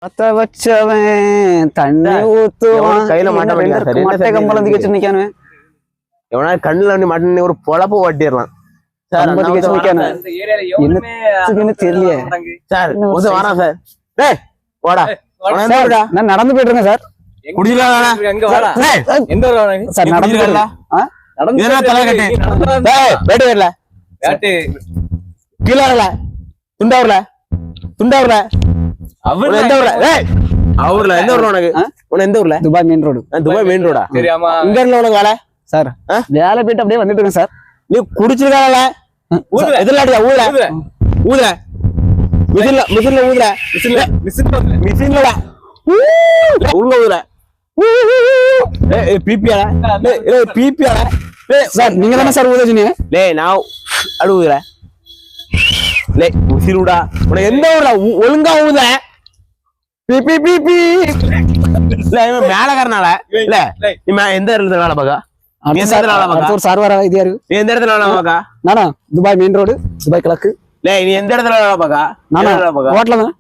பத்த வச்சவன் தண்ணி ஊத்துவான் கையில மாட்ட மட்டை கம்பளம் திகச்சு நிக்கானு எவனா கண்ணுல வந்து மாட்டின ஒரு பொழப்பு ஓட்டிடலாம் சார். என்னன்னு தெரியல சார் வரான் சார். டேய் போடா நான் நடந்து போயிட்டு இருக்கேன் சார். சார் நடந்து கீழே துண்டாவூர்ல துண்டாவூர்ல அவர்ல எந்த ஊர்ல உனக்கு உன எந்த ஊர்ல? Dubai main road. Dubai main ரோடா? இங்க இருந்து உனக்கு வேலை சார்? வேலை போயிட்டு அப்படியே வந்துட்டு இருக்கேன் சார். நீ குடிச்சிருக்கால எதிராடியா ஊதுல ஊதுல மிஷின்ல மிஷின்ல ஊதுல மிஷின்ல உள்ள ஊதுல பிபியால பிபியால சார் நீங்க தானே சார் ஊத சொன்னீங்க? லே நான் அழுவுதுல லே மிஷின்டா உனக்கு எந்த ஊர்ல ஒழுங்கா ஊத பிபி பிபி இல்ல இவன் மேலக்காரனால இல்ல நீ எந்த இடத்துல வேலை பாக்கா? சார் வர இதா இருக்கு. நீ எந்த இடத்துல வேலை பாக்கா? நானா துபாய் மெயின் ரோடு துபாய் கிழக்கு. நீ எந்த இடத்துல வேலை பாக்கா? நானா ஹோட்டல்ல தான்.